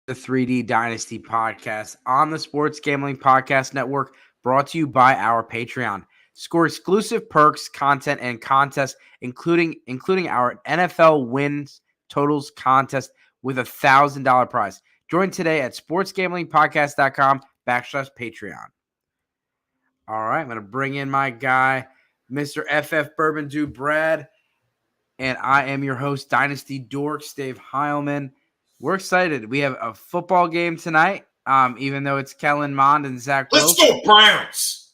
The 3D Dynasty podcast on the Sports Gambling Podcast Network, brought to you by our Patreon. Score exclusive perks, content, and contests, including our NFL wins totals contest with $1,000 prize. Join today at sportsgamblingpodcast.com/Patreon. All right, I'm going to bring in my guy, Mr. FF Bourbon Dude Brad, and I am your host, Dynasty Dorks, Dave Heilman. We're excited. We have a football game tonight, even though it's Kellen Mond and Zach Let's Wilson. go Browns!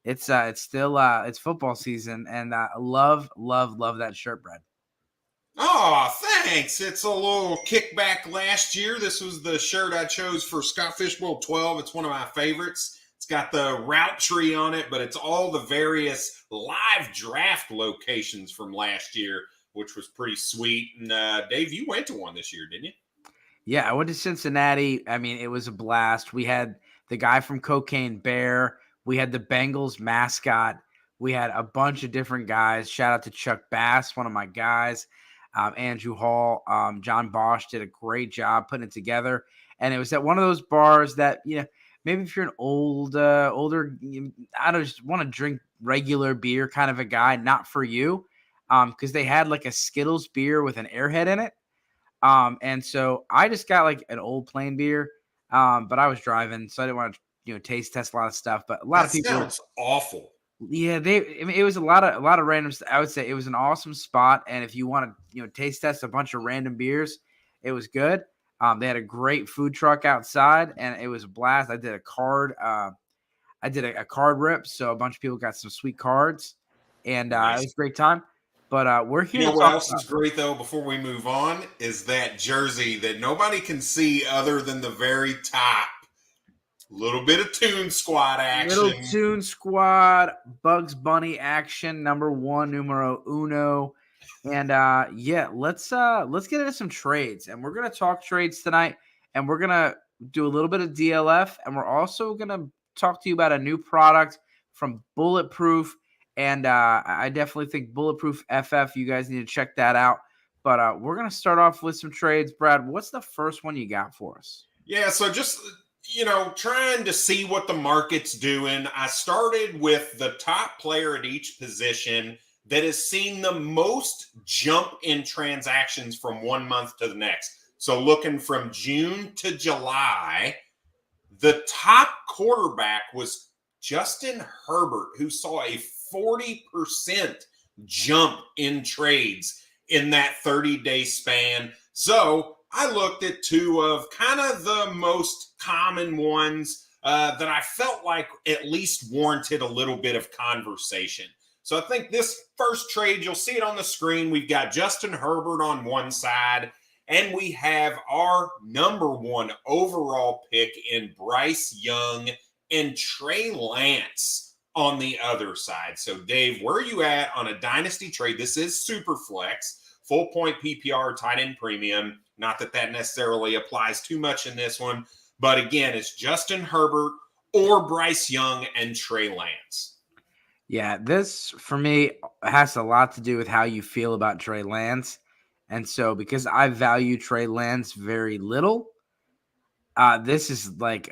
It's still it's football season, and love that shirt, Brad. Oh, thanks. It's a little kickback last year. This was the shirt I chose for Scott Fishbowl 12. It's one of my favorites. It's got the route tree on it, but it's all the various live draft locations from last year, which was pretty sweet. And Dave, you went to one this year, didn't you? Yeah, I went to Cincinnati. I mean, it was a blast. We had the guy from Cocaine Bear. We had the Bengals mascot. We had a bunch of different guys. Shout out to Chuck Bass, one of my guys. Andrew Hall, John Bosch did a great job putting it together. And it was at one of those bars that, maybe if you're an older, I don't just want to drink regular beer kind of a guy, not for you. Because they had like a Skittles beer with an Airhead in it. And so I just got like an old plain beer, but I was driving, so I didn't want to, taste test a lot of stuff. But a lot of people sounds awful. Yeah, it was a lot of random. I would say it was an awesome spot, and if you want to, taste test a bunch of random beers, it was good. They had a great food truck outside, and it was a blast. I did a card rip, so a bunch of people got some sweet cards, and Nice. It was a great time. But we're here. You know what else is great, though, before we move on, is that jersey that nobody can see other than the very top. Little bit of Toon Squad action. Little Toon Squad, Bugs Bunny action, numero uno. And let's get into some trades. And we're gonna talk trades tonight, and we're gonna do a little bit of DLF, and we're also gonna talk to you about a new product from Bulletproof. And I definitely think Bulletproof FF, you guys need to check that out. But we're going to start off with some trades. Brad, what's the first one you got for us? Yeah, so just, trying to see what the market's doing. I started with the top player at each position that has seen the most jump in transactions from 1 month to the next. So looking from June to July, the top quarterback was Justin Herbert, who saw a 40% jump in trades in that 30-day span. So I looked at two of kind of the most common ones that I felt like at least warranted a little bit of conversation. So I think this first trade, you'll see it on the screen. We've got Justin Herbert on one side, and we have our number one overall pick in Bryce Young and Trey Lance on the other side. So, Dave, where are you at on a dynasty trade? This is super flex, full point PPR, tight end premium. Not that necessarily applies too much in this one. But again, it's Justin Herbert or Bryce Young and Trey Lance. Yeah, this, for me, has a lot to do with how you feel about Trey Lance. And so, because I value Trey Lance very little, this is like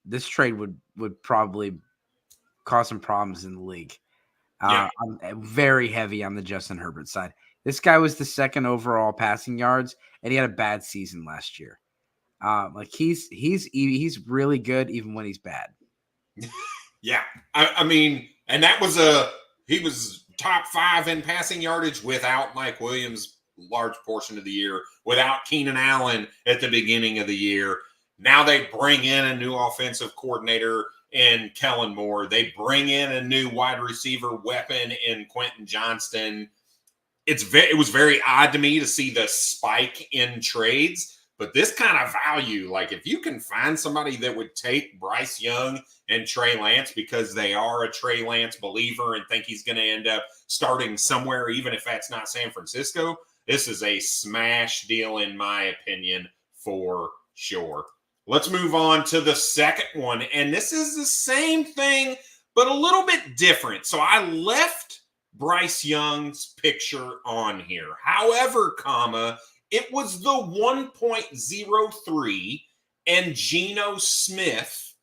this trade would probably cause some problems in the league. I'm very heavy on the Justin Herbert side. This guy was the second overall passing yards, and he had a bad season last year. He's really good even when he's bad. Yeah, I mean, and that was he was top 5 in passing yardage without Mike Williams large portion of the year, without Keenan Allen at the beginning of the year. Now they bring in a new offensive coordinator in Kellen Moore. They bring in a new wide receiver weapon in Quentin Johnston. it was very odd to me to see the spike in trades. But this kind of value, like if you can find somebody that would take Bryce Young and Trey Lance because they are a Trey Lance believer and think he's going to end up starting somewhere, even if that's not San Francisco, this is a smash deal, in my opinion, for sure. Let's move on to the second one. And this is the same thing, but a little bit different. So I left Bryce Young's picture on here. However, it was the 1.03 and Geno Smith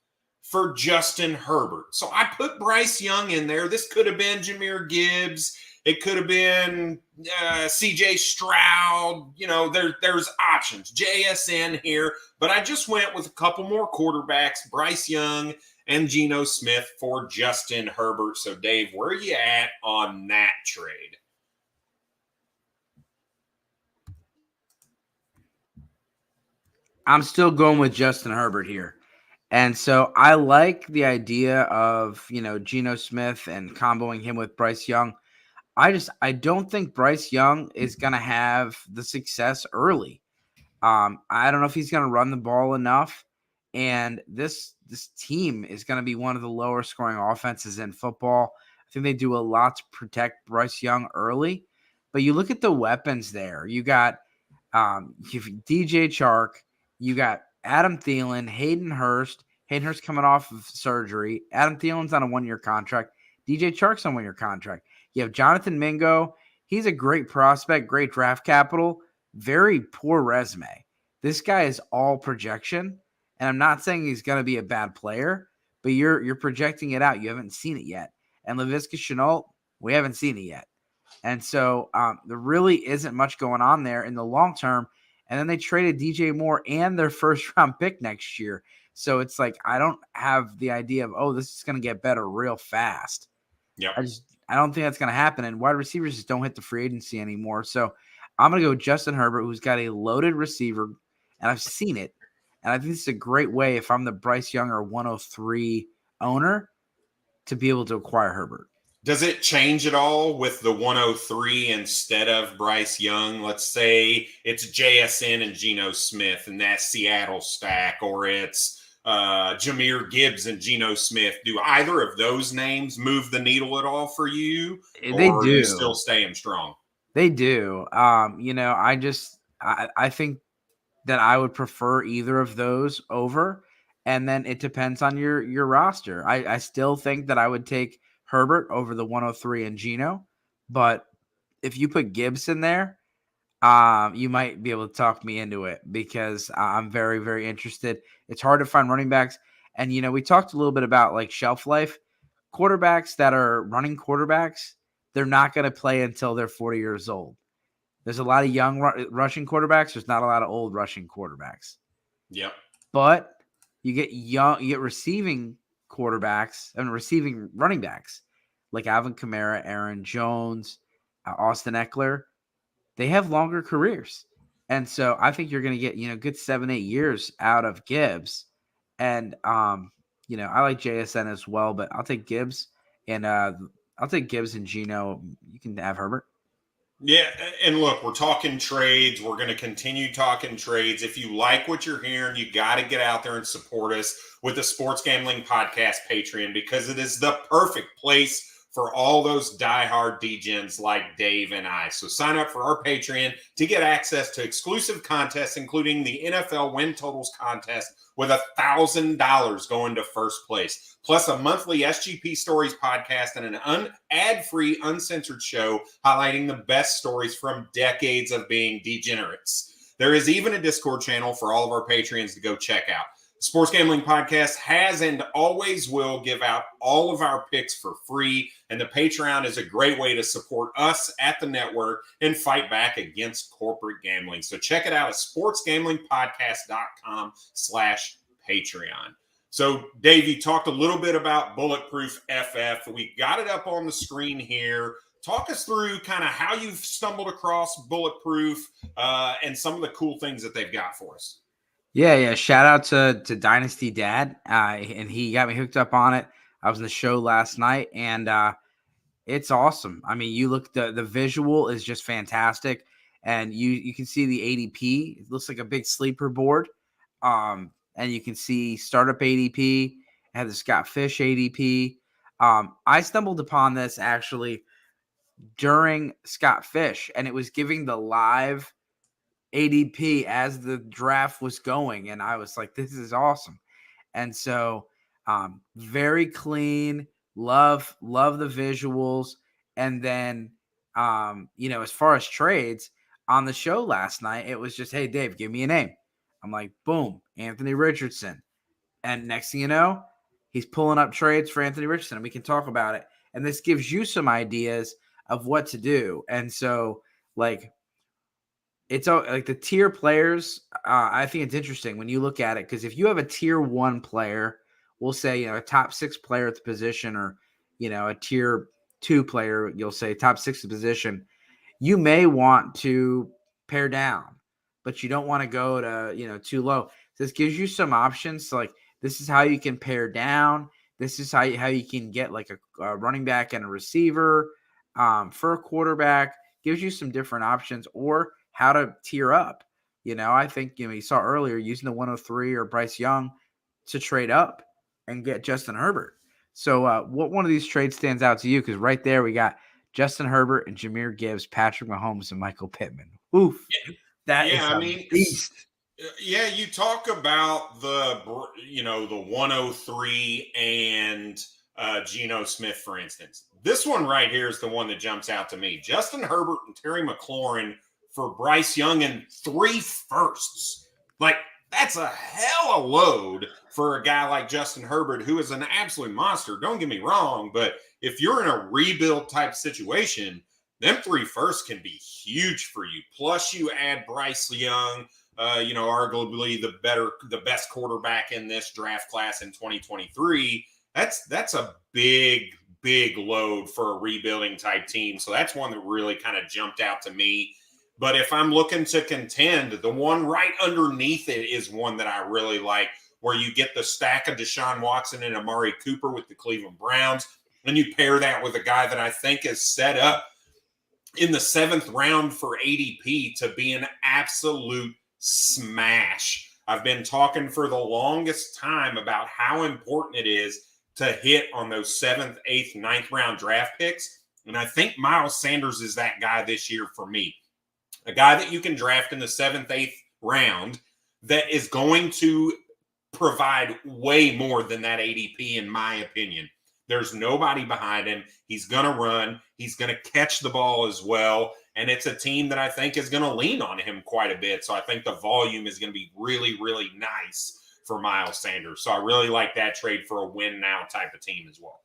for Justin Herbert. So I put Bryce Young in there. This could have been Jahmyr Gibbs. It could have been CJ Stroud. You know, there's options. JSN here. But I just went with a couple more quarterbacks, Bryce Young and Geno Smith for Justin Herbert. So, Dave, where are you at on that trade? I'm still going with Justin Herbert here. And so I like the idea of, Geno Smith and comboing him with Bryce Young. I don't think Bryce Young is going to have the success early. I don't know if he's going to run the ball enough. And this team is going to be one of the lower scoring offenses in football. I think they do a lot to protect Bryce Young early. But you look at the weapons there. You got DJ Chark. You got Adam Thielen, Hayden Hurst. Hayden Hurst coming off of surgery. Adam Thielen's on a 1-year contract. DJ Chark's on a 1-year contract. You have Jonathan Mingo. He's a great prospect, great draft capital, very poor resume. This guy is all projection. And I'm not saying he's going to be a bad player, but you're projecting it out. You haven't seen it yet. And Laviska Shenault, we haven't seen it yet. And so there really isn't much going on there in the long term. And then they traded DJ Moore and their first-round pick next year. So it's like I don't have the idea of, this is going to get better real fast. Yeah. I don't think that's going to happen. And wide receivers just don't hit the free agency anymore. So I'm going to go with Justin Herbert, who's got a loaded receiver, and I've seen it. And I think this is a great way, if I'm the Bryce Young or 103 owner, to be able to acquire Herbert. Does it change at all with the 103 instead of Bryce Young? Let's say it's JSN and Geno Smith and that Seattle stack, or it's Jahmyr Gibbs and Geno Smith. Do either of those names move the needle at all for you? They or do. Are you still staying strong? They do. I think that I would prefer either of those over. And then it depends on your roster. I still think that I would take Herbert over the 103 and Geno. But if you put Gibbs in there, you might be able to talk me into it because I'm very, very interested. It's hard to find running backs. And, we talked a little bit about like shelf life. Quarterbacks that are running quarterbacks, they're not going to play until they're 40 years old. There's a lot of young rushing quarterbacks. There's not a lot of old rushing quarterbacks. Yep. But you get receiving quarterbacks and receiving running backs like Alvin Kamara, Aaron Jones, Austin Eckler. They have longer careers. And so I think you're going to get, good 7-8 years out of Gibbs. And, I like JSN as well, but I'll take Gibbs and Geno. You can have Herbert. Yeah, and look, we're talking trades. We're going to continue talking trades. If you like what you're hearing, you got to get out there and support us with the Sports Gambling Podcast Patreon, because it is the perfect place for all those diehard degens like Dave and I. So sign up for our Patreon to get access to exclusive contests, including the NFL Win Totals contest with $1,000 going to first place, plus a monthly SGP Stories podcast and an ad-free, uncensored show highlighting the best stories from decades of being degenerates. There is even a Discord channel for all of our Patreons to go check out. Sports Gambling Podcast has and always will give out all of our picks for free, and the Patreon is a great way to support us at the network and fight back against corporate gambling. So check it out at sportsgamblingpodcast.com/Patreon. So, Dave, you talked a little bit about Bulletproof FF. We got it up on the screen here. Talk us through kind of how you've stumbled across Bulletproof and some of the cool things that they've got for us. Yeah. Shout out to Dynasty Dad, and he got me hooked up on it. I was in the show last night, and It's awesome. I mean, you look, the visual is just fantastic, and you can see the ADP. It looks like a big sleeper board. And you can see startup ADP, and the Scott Fish ADP. I stumbled upon this actually during Scott Fish, and it was giving the live ADP as the draft was going, and I was like, this is awesome. And so, very clean. Love the visuals. And then, as far as trades on the show last night, it was just, hey, Dave, give me a name. I'm like, boom, Anthony Richardson. And next thing you know, he's pulling up trades for Anthony Richardson, and we can talk about it. And this gives you some ideas of what to do. And so, like, it's like the tier players. I think it's interesting when you look at it, because if you have a tier 1 player, we'll say, a top 6 player at the position, or, a tier 2 player, you'll say top 6 at the position, you may want to pare down, but you don't want to go to, too low. This gives you some options. So, like, this is how you can pare down. This is how you can get like a running back and a receiver for a quarterback. Gives you some different options, or how to tier up. I think, you saw earlier using the 103 or Bryce Young to trade up and get Justin Herbert. So what one of these trades stands out to you? Because right there we got Justin Herbert and Jahmyr Gibbs, Patrick Mahomes, and Michael Pittman. Oof. That is a beast. Yeah, you talk about the 103 and Geno Smith, for instance. This one right here is the one that jumps out to me. Justin Herbert and Terry McLaurin for Bryce Young and 3 firsts. Like, that's a hell of a load for a guy like Justin Herbert, who is an absolute monster. Don't get me wrong, but if you're in a rebuild type situation, them 3 firsts can be huge for you. Plus, you add Bryce Young, arguably the best quarterback in this draft class in 2023. That's a big load for a rebuilding type team. So that's one that really kind of jumped out to me. But if I'm looking to contend, the one right underneath it is one that I really like, where you get the stack of Deshaun Watson and Amari Cooper with the Cleveland Browns, and you pair that with a guy that I think is set up in the 7th round for ADP to be an absolute smash. I've been talking for the longest time about how important it is to hit on those 7th, 8th, 9th round draft picks. And I think Miles Sanders is that guy this year for me. A guy that you can draft in the 7th, 8th round that is going to provide way more than that ADP, in my opinion. There's nobody behind him. He's going to run. He's going to catch the ball as well. And it's a team that I think is going to lean on him quite a bit. So I think the volume is going to be really, really nice for Miles Sanders. So I really like that trade for a win now type of team as well.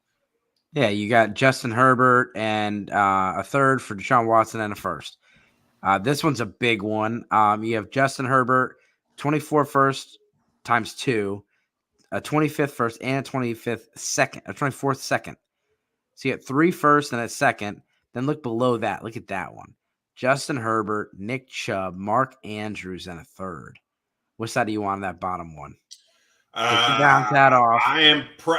Yeah, you got Justin Herbert and a 3rd for Deshaun Watson and a 1st. This one's a big one. You have Justin Herbert, 24 first times 2, a 25th first and a 25th second, a 24th second. So you get 3 firsts and a second. Then look below that. Look at that one. Justin Herbert, Nick Chubb, Mark Andrews, and a 3rd. What side do you want on that bottom one? Bounce that off.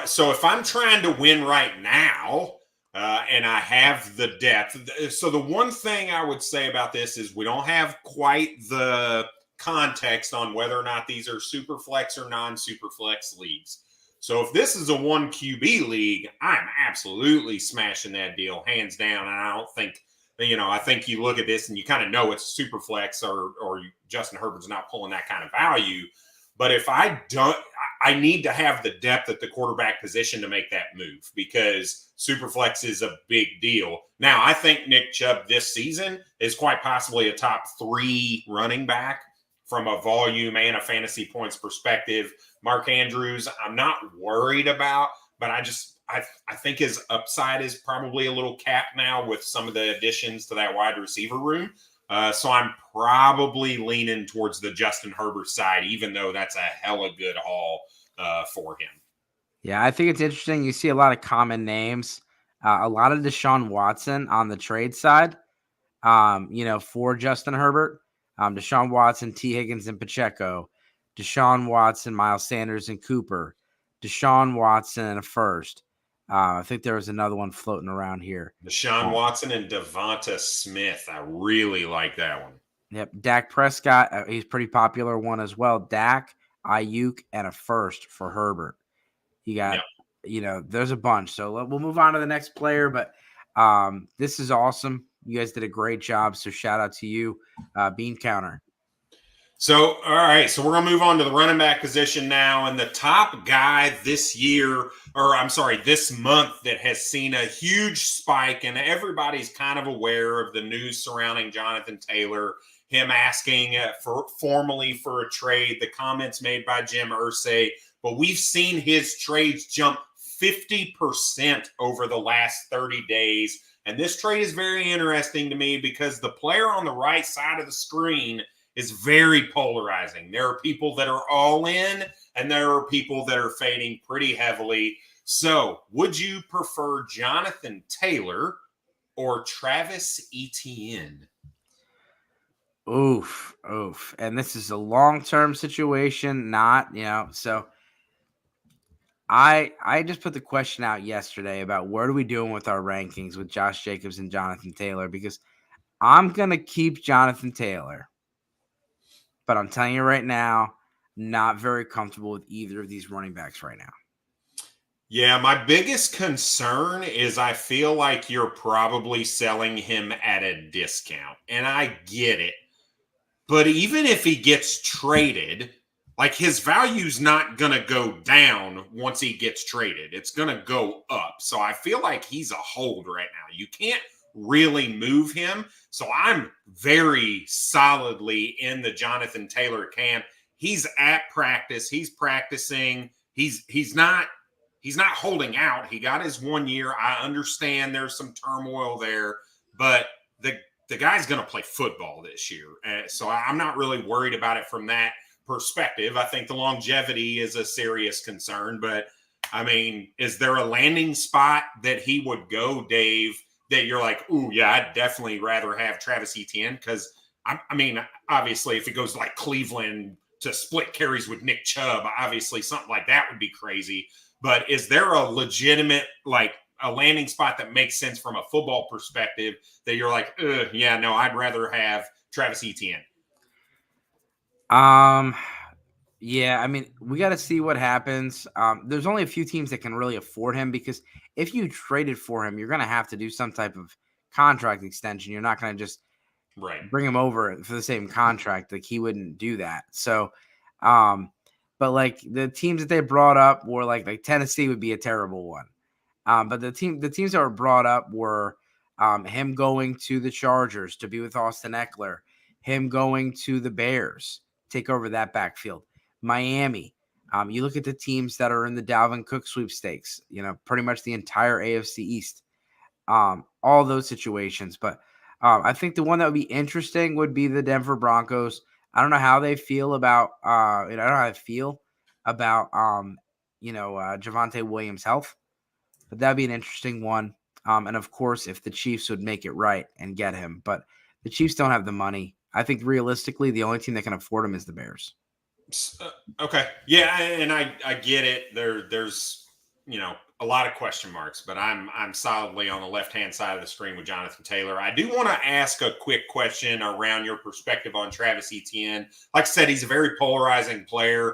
So if I'm trying to win right now, and I have the depth. So the one thing I would say about this is we don't have quite the context on whether or not these are super flex or non-super flex leagues. So if this is a 1 QB league, I'm absolutely smashing that deal hands down. And I don't think, I think you look at this and you kind of know it's a super flex or Justin Herbert's not pulling that kind of value. But if I need to have the depth at the quarterback position to make that move, because Superflex is a big deal. Now, I think Nick Chubb this season is quite possibly a top 3 running back from a volume and a fantasy points perspective. Mark Andrews, I'm not worried about, but I think his upside is probably a little capped now with some of the additions to that wide receiver room. So I'm probably leaning towards the Justin Herbert side, even though that's a hella good haul for him. Yeah, I think it's interesting. You see a lot of common names, a lot of Deshaun Watson on the trade side, for Justin Herbert. Deshaun Watson, T. Higgins, and Pacheco. Deshaun Watson, Miles Sanders, and Cooper. Deshaun Watson and a 1st. I think there was another one floating around here. Deshaun Watson and Devonta Smith. I really like that one. Yep. Dak Prescott, he's pretty popular one as well. Dak, Ayuk, and a first for Herbert. You got, there's a bunch. So we'll move on to the next player, but this is awesome. You guys did a great job. So shout out to you, Bean Counter. So, all right. So we're going to move on to the running back position now. And the top guy this month that has seen a huge spike, and everybody's kind of aware of the news surrounding Jonathan Taylor, him asking formally for a trade, the comments made by Jim Irsay. But we've seen his trades jump 50% over the last 30 days. And this trade is very interesting to me because the player on the right side of the screen is very polarizing. There are people that are all in, and there are people that are fading pretty heavily. So, would you prefer Jonathan Taylor or Travis Etienne? Oof. And this is a long-term situation, not, so I just put the question out yesterday about where are we doing with our rankings with Josh Jacobs and Jonathan Taylor, because I'm going to keep Jonathan Taylor. But I'm telling you right now, not very comfortable with either of these running backs right now. Yeah, my biggest concern is I feel like you're probably selling him at a discount. And I get it. But even if he gets traded, like his value's not going to go down once he gets traded. It's going to go up. So I feel like he's a hold right now. You can't really move him. So I'm very solidly in the Jonathan Taylor camp. He's at practice. He's practicing. He's not holding out. He got his 1 year. I understand there's some turmoil there, but the guy's going to play football this year. So I'm not really worried about it from that perspective. I think the longevity is a serious concern, but I mean, is there a landing spot that he would go, Dave, that you're like, ooh, yeah, I'd definitely rather have Travis Etienne? Because, I mean, obviously, if it goes like Cleveland to split carries with Nick Chubb, obviously something like that would be crazy. But is there a legitimate, like, a landing spot that makes sense from a football perspective that you're like, yeah, no, I'd rather have Travis Etienne? Yeah, I mean, we got to see what happens. There's only a few teams that can really afford him, because if you traded for him, you're going to have to do some type of contract extension. You're not going to just bring him over for the same contract. Like, he wouldn't do that. So, but like the teams that they brought up were like Tennessee would be a terrible one. But the teams that were brought up were him going to the Chargers to be with Austin Eckler, him going to the Bears, take over that backfield. Miami. You look at the teams that are in the Dalvin Cook sweepstakes, pretty much the entire AFC East, all those situations. But I think the one that would be interesting would be the Denver Broncos. I don't know how they feel about, I don't know how they feel about, Javonte Williams' health, but that'd be an interesting one. And of course, if the Chiefs would make it right and get him, but the Chiefs don't have the money. I think realistically, the only team that can afford him is the Bears. Okay. Yeah, and I get it. There's a lot of question marks, but I'm solidly on the left-hand side of the screen with Jonathan Taylor. I do want to ask a quick question around your perspective on Travis Etienne. Like I said, he's a very polarizing player.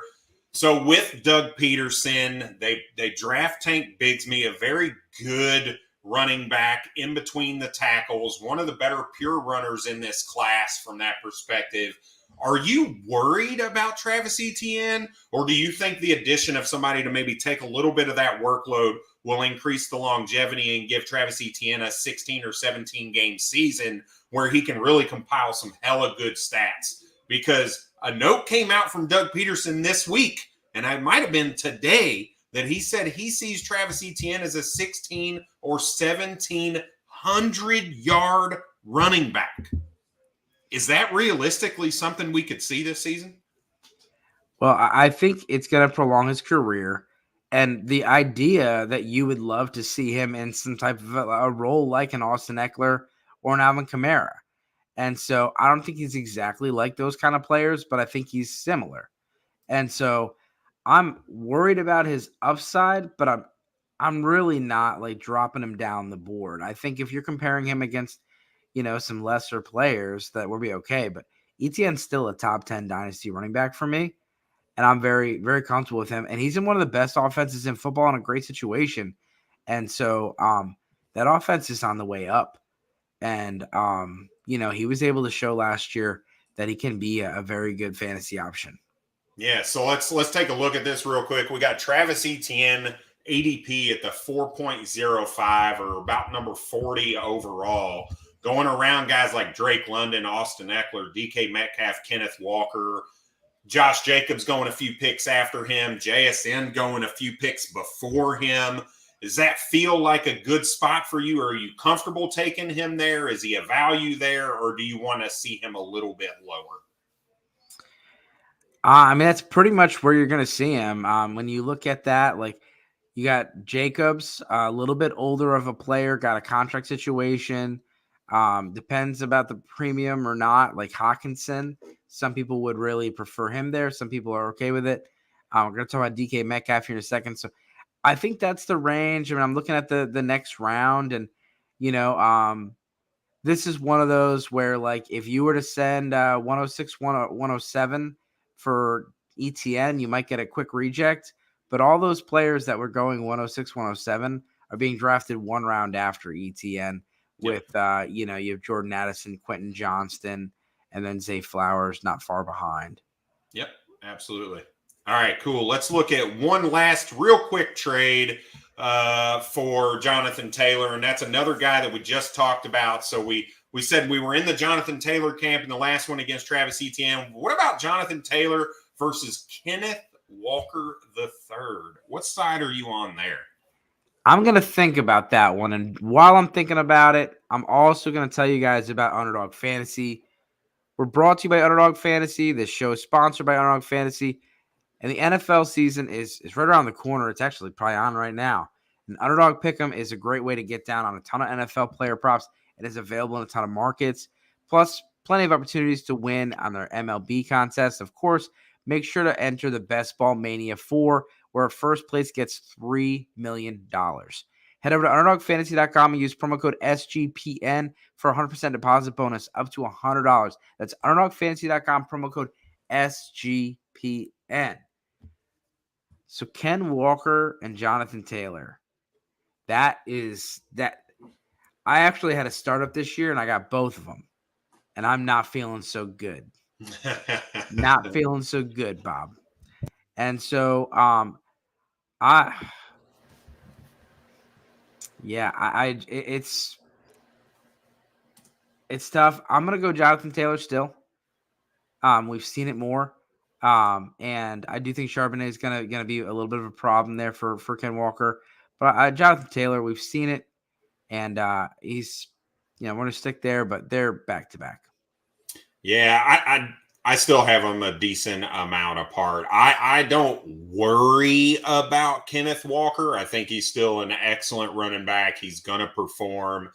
So with Doug Peterson, they draft Tank Bigsby, a very good running back in between the tackles, one of the better pure runners in this class from that perspective. Are you worried about Travis Etienne, or do you think the addition of somebody to maybe take a little bit of that workload will increase the longevity and give Travis Etienne a 16 or 17 game season where he can really compile some hella good stats? Because a note came out from Doug Peterson this week, and it might have been today, that he said he sees Travis Etienne as a 16 or 1,700-yard running back. Is that realistically something we could see this season? Well, I think it's going to prolong his career. And the idea that you would love to see him in some type of a role like an Austin Eckler or an Alvin Kamara. And so I don't think he's exactly like those kind of players, but I think he's similar. And so I'm worried about his upside, but I'm really not like dropping him down the board. I think if you're comparing him against, some lesser players, that will be okay. But ETN's still a top 10 dynasty running back for me. And I'm very, very comfortable with him. And he's in one of the best offenses in football in a great situation. And so that offense is on the way up. And, he was able to show last year that he can be a very good fantasy option. Yeah, so let's take a look at this real quick. We got Travis Etienne ADP at the 4.05, or about number 40 overall. Going around guys like Drake London, Austin Eckler, DK Metcalf, Kenneth Walker, Josh Jacobs going a few picks after him, JSN going a few picks before him. Does that feel like a good spot for you? Are you comfortable taking him there? Is he a value there, or do you want to see him a little bit lower? That's pretty much where you're going to see him. When you look at that, like you got Jacobs, a little bit older of a player, got a contract situation. Depends about the premium or not. Like Hawkinson, some people would really prefer him there. Some people are okay with it. We're going to talk about DK Metcalf here in a second. So I think that's the range. I mean, I'm looking at the next round, and this is one of those where, like, if you were to send 106, 107 for ETN, you might get a quick reject. But all those players that were going 106, 107 are being drafted one round after ETN with, you have Jordan Addison, Quentin Johnston, and then Zay Flowers not far behind. Yep, absolutely. All right, cool. Let's look at one last real quick trade for Jonathan Taylor, and that's another guy that we just talked about. So we said we were in the Jonathan Taylor camp in the last one against Travis Etienne. What about Jonathan Taylor versus Kenneth Walker III? What side are you on there? I'm going to think about that one. And while I'm thinking about it, I'm also going to tell you guys about Underdog Fantasy. We're brought to you by Underdog Fantasy. This show is sponsored by Underdog Fantasy. And the NFL season is right around the corner. It's actually probably on right now. And Underdog Pick'em is a great way to get down on a ton of NFL player props. It is available in a ton of markets. Plus, plenty of opportunities to win on their MLB contest. Of course, make sure to enter the Best Ball Mania 4, where first place gets $3 million. Head over to UnderdogFantasy.com and use promo code SGPN for a 100% deposit bonus up to $100. That's UnderdogFantasy.com, promo code SGPN. So Ken Walker and Jonathan Taylor, that. I actually had a startup this year, and I got both of them, and I'm not feeling so good. Not feeling so good, Bob. And so, it's tough. I'm gonna go Jonathan Taylor still. We've seen it more. And I do think Charbonnet is gonna be a little bit of a problem there for Ken Walker. But Jonathan Taylor, we've seen it, and he's, we're gonna stick there, but they're back to back. Yeah, I still have them a decent amount apart. I don't worry about Kenneth Walker. I think he's still an excellent running back. He's gonna perform.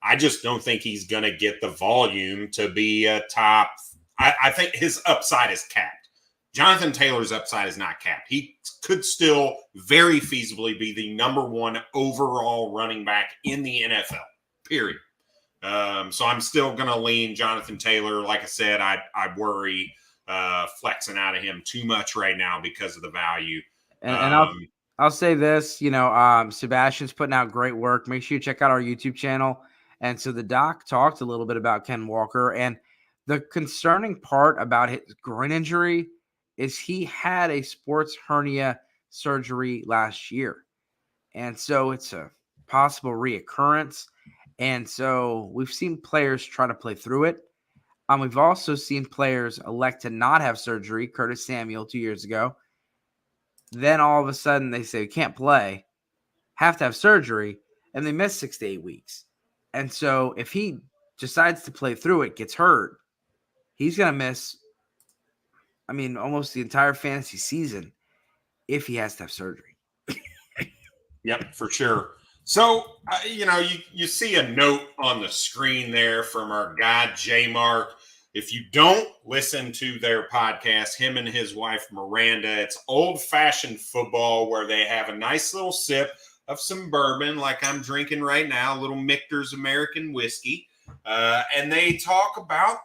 I just don't think he's gonna get the volume to be a top. I think his upside is capped. Jonathan Taylor's upside is not capped. He could still very feasibly be the number one overall running back in the NFL, period. So I'm still going to lean Jonathan Taylor. Like I said, I worry flexing out of him too much right now because of the value. And I'll say this, Sebastian's putting out great work. Make sure you check out our YouTube channel. And so the doc talked a little bit about Ken Walker, and the concerning part about his groin injury is he had a sports hernia surgery last year. And so it's a possible reoccurrence. And so we've seen players try to play through it. We've also seen players elect to not have surgery. Curtis Samuel 2 years ago. Then all of a sudden they say, can't play, have to have surgery, and they miss 6 to 8 weeks. And so if he decides to play through it, gets hurt, he's going to miss, almost the entire fantasy season if he has to have surgery. Yep, for sure. So, you see a note on the screen there from our guy, J-Mark. If you don't listen to their podcast, him and his wife, Miranda, it's old-fashioned football where they have a nice little sip of some bourbon like I'm drinking right now, a little Michter's American whiskey. And they talk about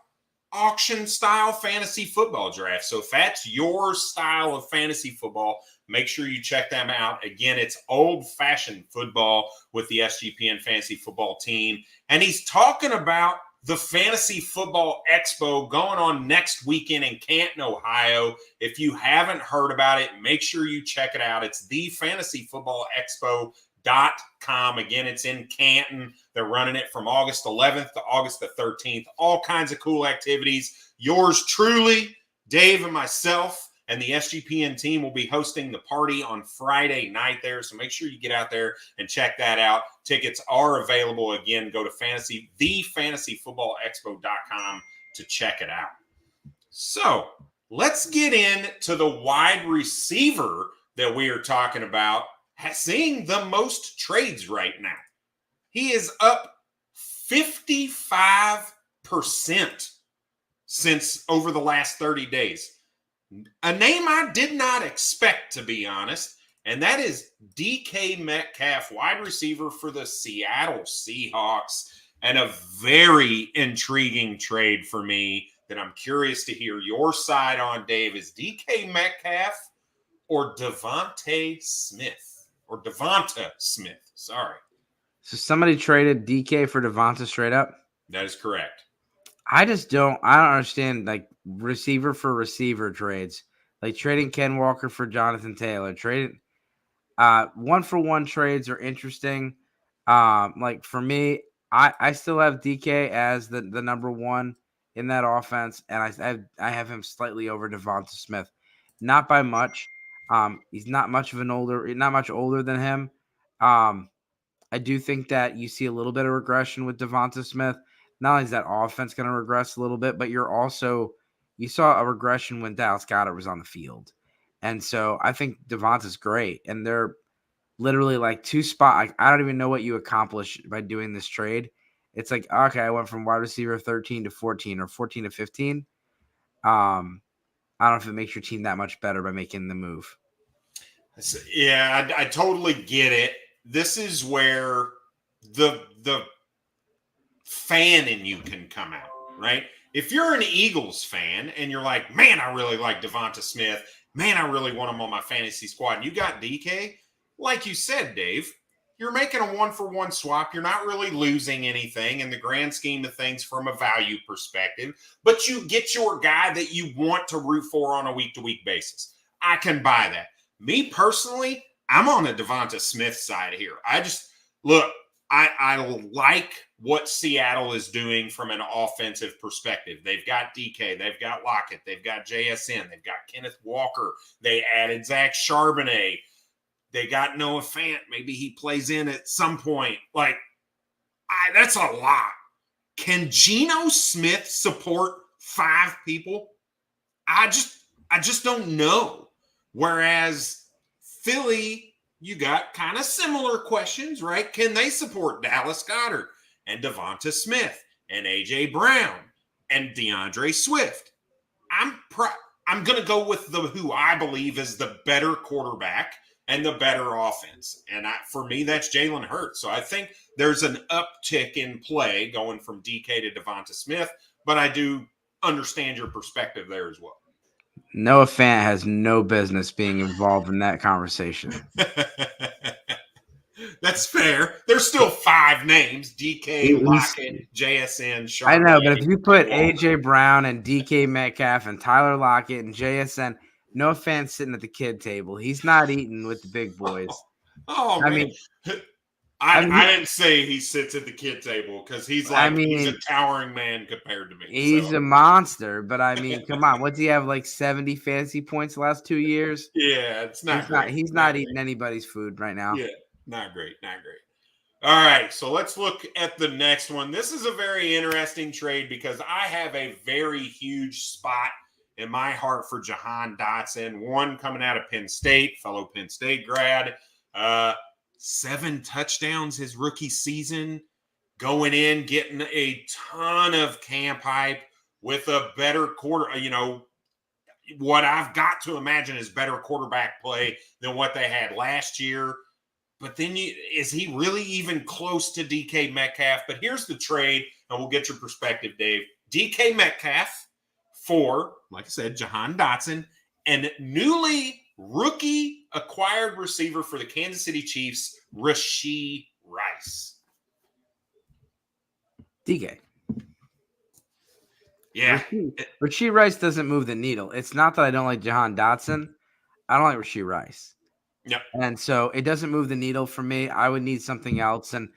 auction style fantasy football draft. So if that's your style of fantasy football, make sure you check them out. Again, it's old fashioned football with the SGPN fantasy football team. And he's talking about the Fantasy Football Expo going on next weekend in Canton, Ohio. If you haven't heard about it, make sure you check it out. It's thefantasyfootballexpo.com. Again, it's in Canton. They're running it from August 11th to August the 13th. All kinds of cool activities. Yours truly, Dave, and myself and the SGPN team will be hosting the party on Friday night there. So make sure you get out there and check that out. Tickets are available. Again, go to thefantasyfootballexpo.com to check it out. So let's get into the wide receiver that we are talking about, seeing the most trades right now. He is up 55% since over the last 30 days. A name I did not expect, to be honest, and that is DK Metcalf, wide receiver for the Seattle Seahawks, and a very intriguing trade for me that I'm curious to hear your side on, Dave. Is DK Metcalf or Devonta Smith? Sorry. So somebody traded DK for Devonta straight up? That is correct. I don't understand, like, receiver for receiver trades, like trading Ken Walker for Jonathan Taylor, trading 1-for-1 trades are interesting. Like for me, I still have DK as the number one in that offense, and I have him slightly over Devonta Smith, not by much. He's not much older than him. I do think that you see a little bit of regression with Devonta Smith. Not only is that offense going to regress a little bit, but you saw a regression when Dallas Goedert was on the field. And so I think Devonta's great. And they're literally like two spot. I don't even know what you accomplish by doing this trade. It's like, okay, I went from wide receiver 13 to 14 or 14 to 15. I don't know if it makes your team that much better by making the move. Yeah, I totally get it. This is where the fan in you can come out, right? If you're an Eagles fan and you're like, man, I really like Devonta Smith. Man, I really want him on my fantasy squad. And you got DK, like you said, Dave, you're making a 1-for-1 swap. You're not really losing anything in the grand scheme of things from a value perspective, but you get your guy that you want to root for on a week-to-week basis. I can buy that. Me personally, I'm on the Devonta Smith side here. I like what Seattle is doing from an offensive perspective. They've got DK, they've got Lockett, they've got JSN, they've got Kenneth Walker, they added Zach Charbonnet, they got Noah Fant. Maybe he plays in at some point. That's a lot. Can Geno Smith support 5 people? I just don't know. Whereas Philly, you got kind of similar questions, right? Can they support Dallas Goedert and Devonta Smith and A.J. Brown and DeAndre Swift? I'm going to go with who I believe is the better quarterback and the better offense. And for me, that's Jalen Hurts. So I think there's an uptick in play going from DK to Devonta Smith, but I do understand your perspective there as well. Noah Fant has no business being involved in that conversation. That's fair. There's still 5 names: DK, Lockett, JSN, Charbonnet. I know, but if you put A.J. Brown and DK Metcalf and Tyler Lockett and JSN, Noah Fant's sitting at the kid table. He's not eating with the big boys. Man. I didn't say he sits at the kid table because he's a towering man compared to me. He's a monster, but come on. What's he have, like 70 fantasy points the last 2 years? Yeah, it's not great. He's not eating anybody's food right now. Yeah, not great. All right, so let's look at the next one. This is a very interesting trade because I have a very huge spot in my heart for Jahan Dotson, one coming out of Penn State, fellow Penn State grad. 7 touchdowns his rookie season, going in, getting a ton of camp hype with a better what I've got to imagine is better quarterback play than what they had last year. But then is he really even close to DK Metcalf? But here's the trade, and we'll get your perspective, Dave. DK Metcalf for, like I said, Jahan Dotson, and newly rookie acquired receiver for the Kansas City Chiefs, Rashee Rice. DK. Yeah. Rashee Rice doesn't move the needle. It's not that I don't like Jahan Dotson. I don't like Rashee Rice. Yep. And so it doesn't move the needle for me. I would need something else. And,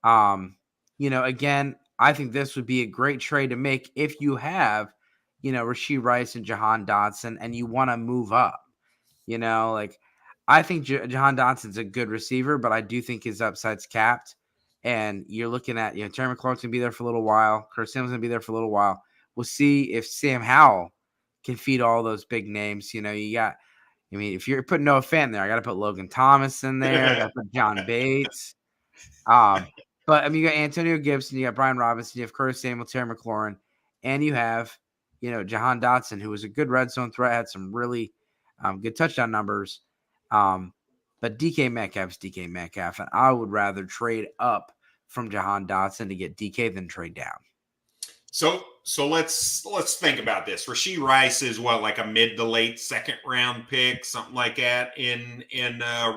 again, I think this would be a great trade to make if you have, Rashee Rice and Jahan Dotson and you want to move up. I think Jahan Dotson's a good receiver, but I do think his upside's capped. And you're looking at, Terry McLaurin's going to be there for a little while. Curtis Samuel's going to be there for a little while. We'll see if Sam Howell can feed all those big names. If you're putting Noah Fant there, I got to put Logan Thomas in there. I got to put John Bates. But you got Antonio Gibson, you got Brian Robinson, you have Curtis Samuel, Terry McLaurin, and you have, Jahan Dotson, who was a good red zone threat, had some really good touchdown numbers. But DK Metcalf is DK Metcalf, and I would rather trade up from Jahan Dotson to get DK than trade down. So let's think about this. Rashee Rice is like a mid to late second round pick, something like that in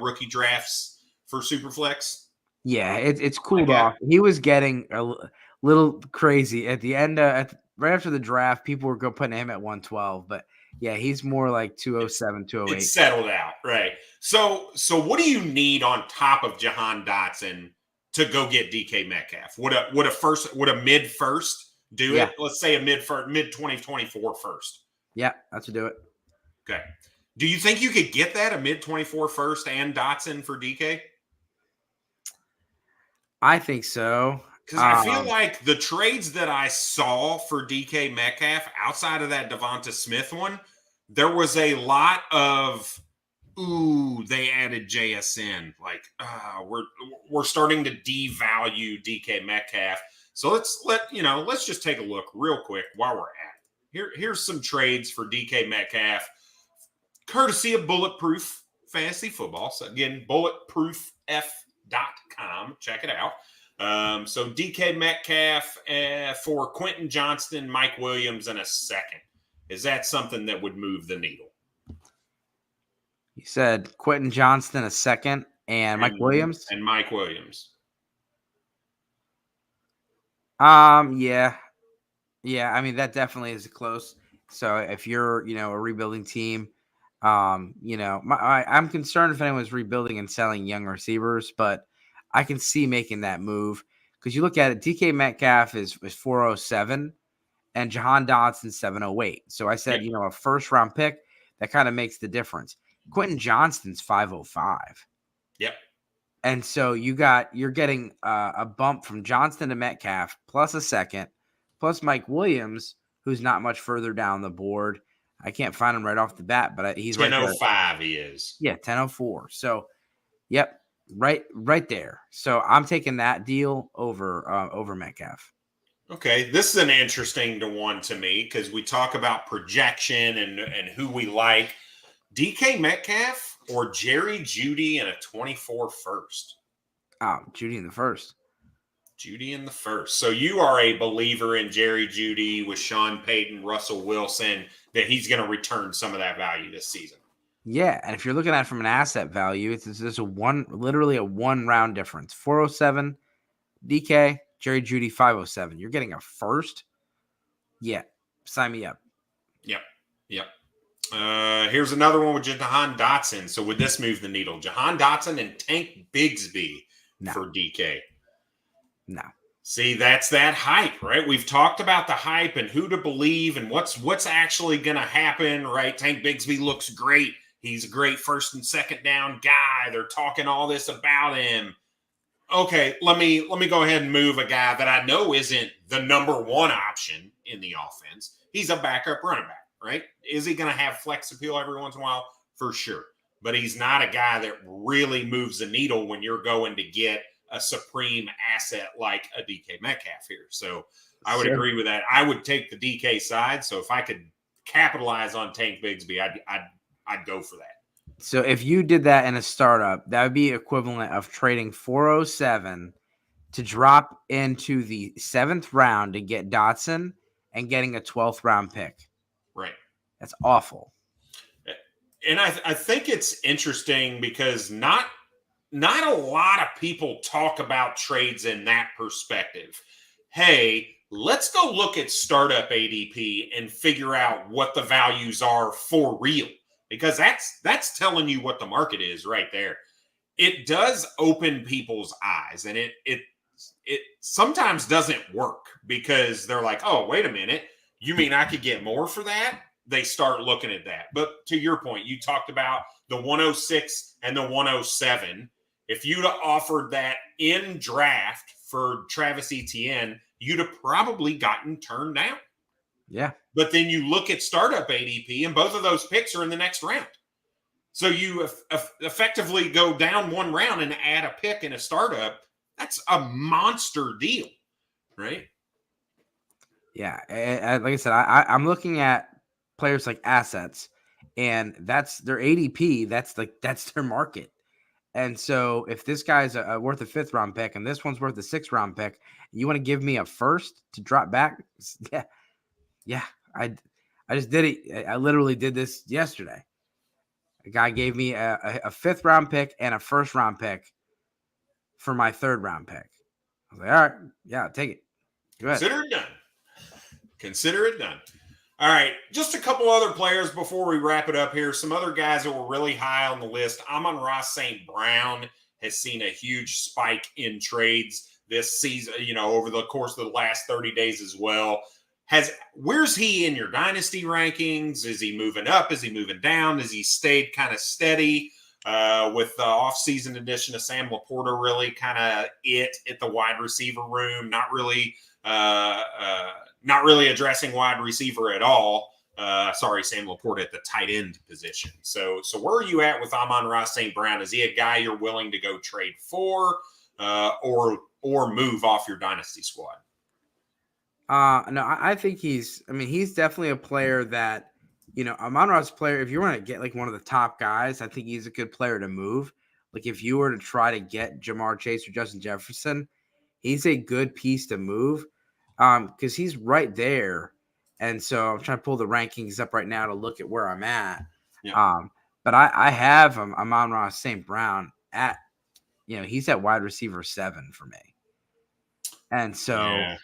rookie drafts for Superflex. Yeah, it's cooled off. He was getting a little crazy at the end, right after the draft. People were putting him at 112, but yeah, he's more like 207, 208. It's settled out, right? So what do you need on top of Jahan Dotson to go get DK Metcalf? Would a mid first do it? Let's say a mid 2024 first. Yeah, that's to do it. Okay. Do you think you could get that, a mid 24 first and Dotson for DK? I think so. Because I feel like the trades that I saw for DK Metcalf outside of that Devonta Smith one, there was a lot of, they added JSN. Like, we're starting to devalue DK Metcalf. So let's just take a look real quick while we're at it. Here's some trades for DK Metcalf, courtesy of Bulletproof Fantasy Football. So again, bulletprooff.com. Check it out. So DK Metcalf for Quentin Johnston, Mike Williams, and a second. Is that something that would move the needle? You said Quentin Johnston, a second, and Mike Williams? And Mike Williams. Yeah. Yeah, that definitely is close. So if you're, a rebuilding team, I'm concerned if anyone's rebuilding and selling young receivers, but I can see making that move because you look at it, DK Metcalf is 407 and Jahan Dotson 708. So I said, a first round pick, that kind of makes the difference. Quentin Johnston's 505. Yep. And so you're getting a bump from Johnston to Metcalf plus a second, plus Mike Williams, who's not much further down the board. I can't find him right off the bat, but he's 1005 he is. Yeah, 1004. So, yep, right there. So I'm taking that deal over Metcalf. Okay, this is an interesting one to me because we talk about projection and who we like. DK Metcalf or Jerry Jeudy in a 24 first? Oh, Jeudy in the first. Jeudy in the first. So you are a believer in Jerry Jeudy with Sean Payton, Russell Wilson, that he's going to return some of that value this season. Yeah, and if you're looking at it from an asset value, it's literally a one round difference. 407 DK, Jerry Jeudy 507. You're getting a first? Yeah, sign me up. Yep. Here's another one with Jahan Dotson. So would this move the needle? Jahan Dotson and Tank Bigsby for DK. No. See, that's that hype, right? We've talked about the hype and who to believe and what's actually going to happen, right? Tank Bigsby looks great. He's a great first and second down guy. They're talking all this about him. Okay, let me go ahead and move a guy that I know isn't the number one option in the offense. He's a backup running back, right? Is he going to have flex appeal every once in a while? For sure. But he's not a guy that really moves the needle when you're going to get a supreme asset like a DK Metcalf here. So I would agree with that. I would take the DK side. So if I could capitalize on Tank Bigsby, I'd go for that. So if you did that in a startup, that would be equivalent of trading 407 to drop into the 7th round to get Dotson and getting a 12th round pick. Right. That's awful. And I think it's interesting because not a lot of people talk about trades in that perspective. Hey, let's go look at startup ADP and figure out what the values are for real, because that's telling you what the market is right there. It does open people's eyes, and it sometimes doesn't work because they're like, oh, wait a minute, you mean I could get more for that? They start looking at that. But to your point, you talked about the 106 and the 107. If you'd have offered that in draft for Travis Etienne, you'd have probably gotten turned down. Yeah. But then you look at startup ADP, and both of those picks are in the next round. So you effectively go down one round and add a pick in a startup. That's a monster deal, right? Yeah. Like I said, I'm looking at players like assets, and that's their ADP. That's their market. And so if this guy's worth a 5th round pick and this one's worth a 6th round pick, you want to give me a first to drop back? Yeah. I just did it. I literally did this yesterday. A guy gave me a 5th round pick and a 1st round pick for my 3rd round pick. I was like, all right, yeah, take it. Go ahead. Consider it done. Consider it done. All right, just a couple other players before we wrap it up here. Some other guys that were really high on the list. Amon-Ra St. Brown has seen a huge spike in trades this season, over the course of the last 30 days as well. Where's he in your dynasty rankings? Is he moving up? Is he moving down? Has he stayed kind of steady with the offseason addition of Sam Laporta? Really kind of it at the wide receiver room. Not really addressing wide receiver at all. Sam Laporta at the tight end position. So where are you at with Amon-Ra St. Brown? Is he a guy you're willing to go trade for or move off your dynasty squad? No, I think he's definitely a player that, Amon-Ra's player. If you want to get like one of the top guys, I think he's a good player to move. Like if you were to try to get Jamar Chase or Justin Jefferson, he's a good piece to move because he's right there. And so I'm trying to pull the rankings up right now to look at where I'm at. Yeah. But I have Amon-Ra St. Brown at, he's at wide receiver 7 for me. And so. Yeah.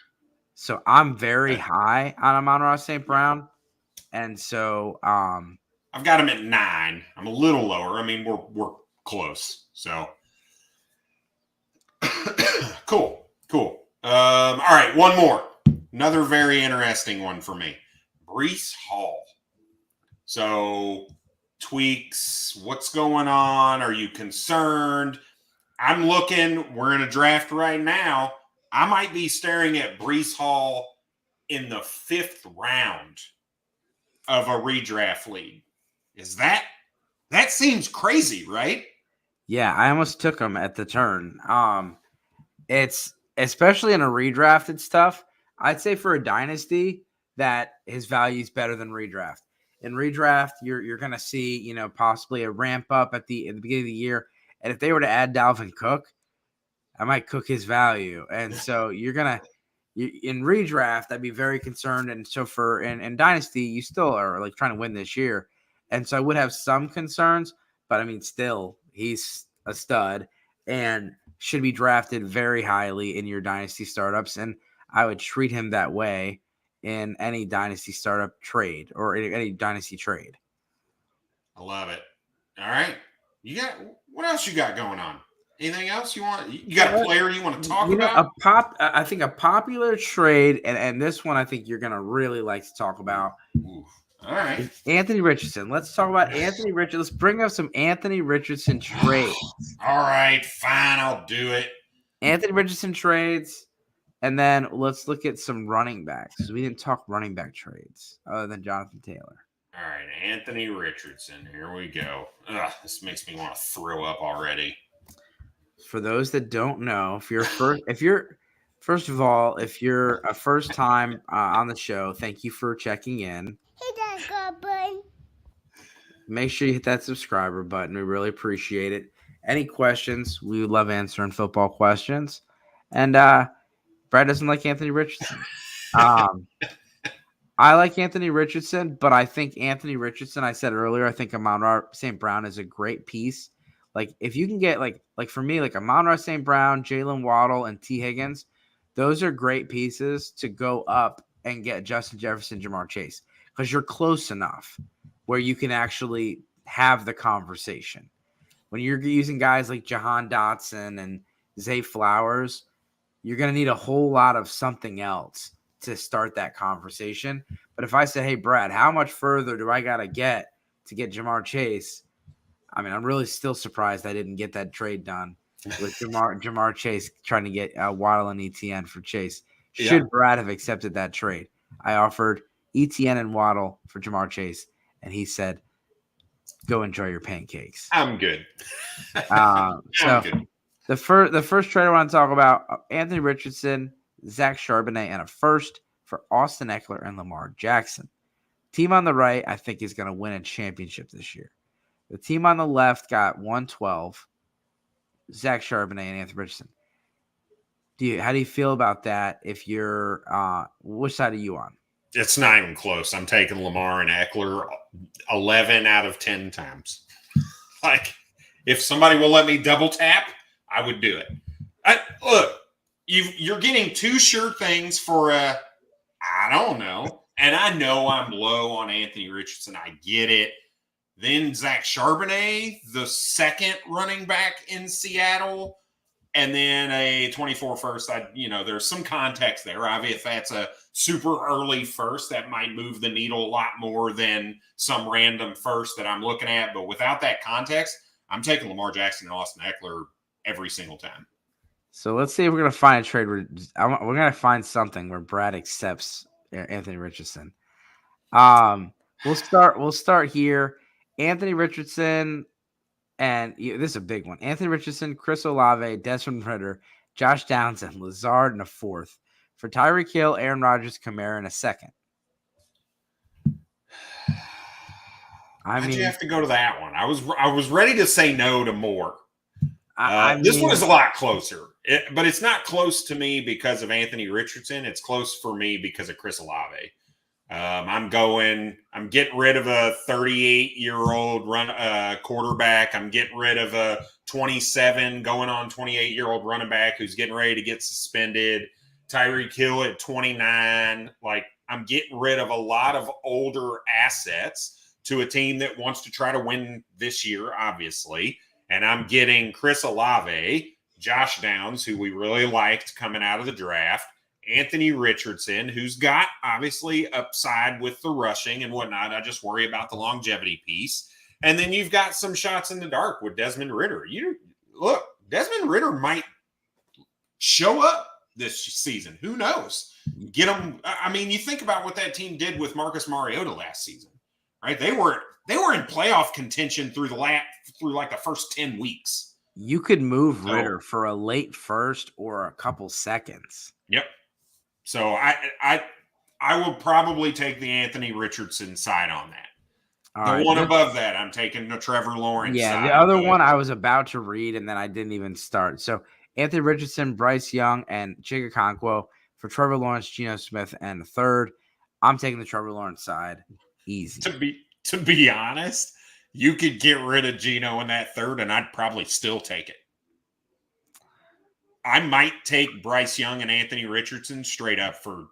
So I'm very high on Amon-Ra St. Brown. And so I've got him at 9. I'm a little lower. I mean, we're close. So cool. All right, one more. Another very interesting one for me. Breece Hall. So tweaks, what's going on? Are you concerned? I'm looking, we're in a draft right now. I might be staring at Breece Hall in the 5th round of a redraft league. That seems crazy, right? Yeah, I almost took him at the turn. It's especially in a redrafted stuff. I'd say for a dynasty that his value is better than redraft. In redraft, you're gonna see, possibly a ramp up at the beginning of the year. And if they were to add Dalvin Cook, I might cook his value. And so in redraft, I'd be very concerned. And so in Dynasty, you still are like trying to win this year. And so I would have some concerns, but I mean, still, he's a stud and should be drafted very highly in your Dynasty startups. And I would treat him that way in any Dynasty startup trade or any Dynasty trade. I love it. All right. What else you got going on? Anything else you want? You got a player you want to talk about? I think a popular trade, and this one I think you're going to really like to talk about. Ooh, all right. Anthony Richardson. Let's talk about Anthony Richardson. Let's bring up some Anthony Richardson trades. All right, fine. I'll do it. Anthony Richardson trades, and then let's look at some running backs. We didn't talk running back trades other than Jonathan Taylor. All right, Anthony Richardson. Here we go. Ugh, this makes me want to throw up already. For those that don't know, if you're first of all, if you're a first time on the show, thank you for checking in. Hit that good button. Make sure you hit that subscriber button. We really appreciate it. Any questions? We would love answering football questions. And Brad doesn't like Anthony Richardson. Um, I like Anthony Richardson, but I think Anthony Richardson, I said earlier, I think Amon-Ra St. Brown is a great piece. Like if you can get like for me, like Amon-Ra St. Brown, Jalen Waddle, and T. Higgins, those are great pieces to go up and get Justin Jefferson, Jamar Chase, because you're close enough where you can actually have the conversation. When you're using guys like Jahan Dotson and Zay Flowers, you're going to need a whole lot of something else to start that conversation. But if I say, hey, Brad, how much further do I got to get Jamar Chase? I mean, I'm really still surprised I didn't get that trade done with Jamar Chase trying to get Waddle and ETN for Chase. Should Brad have accepted that trade? I offered ETN and Waddle for Jamar Chase, and he said, go enjoy your pancakes. I'm good. I'm good. The first trade I want to talk about, Anthony Richardson, Zach Charbonnet, and a first for Austin Eckler and Lamar Jackson. Team on the right, I think, is going to win a championship this year. The team on the left got 112, Zach Charbonnet and Anthony Richardson. How do you feel about that? If you're, which side are you on? It's not even close. I'm taking Lamar and Eckler 11 out of 10 times. Like, if somebody will let me double tap, I would do it. Look, you're getting two sure things for I don't know. And I know I'm low on Anthony Richardson. I get it. Then Zach Charbonnet, the second running back in Seattle, and then a 24 first. There's some context there. Obviously, if that's a super early first, that might move the needle a lot more than some random first that I'm looking at. But without that context, I'm taking Lamar Jackson and Austin Eckler every single time. So let's see if we're going to find a trade where we're going to find something where Brad accepts Anthony Richardson. We'll start here. Anthony Richardson, and this is a big one. Anthony Richardson, Chris Olave, Desmond Ridder, Josh Downs, and Lazard in a fourth. For Tyreek Hill, Aaron Rodgers, Kamara in a second. Why'd you have to go to that one? I was ready to say no to more. This one is a lot closer, but it's not close to me because of Anthony Richardson. It's close for me because of Chris Olave. I'm getting rid of a 38-year-old quarterback. I'm getting rid of a 27 going on 28-year-old running back who's getting ready to get suspended. Tyreek Hill at 29. Like, I'm getting rid of a lot of older assets to a team that wants to try to win this year, obviously. And I'm getting Chris Olave, Josh Downs, who we really liked coming out of the draft, Anthony Richardson, who's got obviously upside with the rushing and whatnot. I just worry about the longevity piece. And then you've got some shots in the dark with Desmond Ridder. Look, Desmond Ridder might show up this season. Who knows? Get him. I mean, you think about what that team did with Marcus Mariota last season, right? They were in playoff contention through like the first 10 weeks. You could move Ridder for a late first or a couple seconds. Yep. So I will probably take the Anthony Richardson side on that. The one above that, I'm taking the Trevor Lawrence side. Yeah, the other one I was about to read, and then I didn't even start. So Anthony Richardson, Bryce Young, and Chig Okonkwo for Trevor Lawrence, Geno Smith, and the third. I'm taking the Trevor Lawrence side. Easy. To be honest, you could get rid of Geno in that third, and I'd probably still take it. I might take Bryce Young and Anthony Richardson straight up for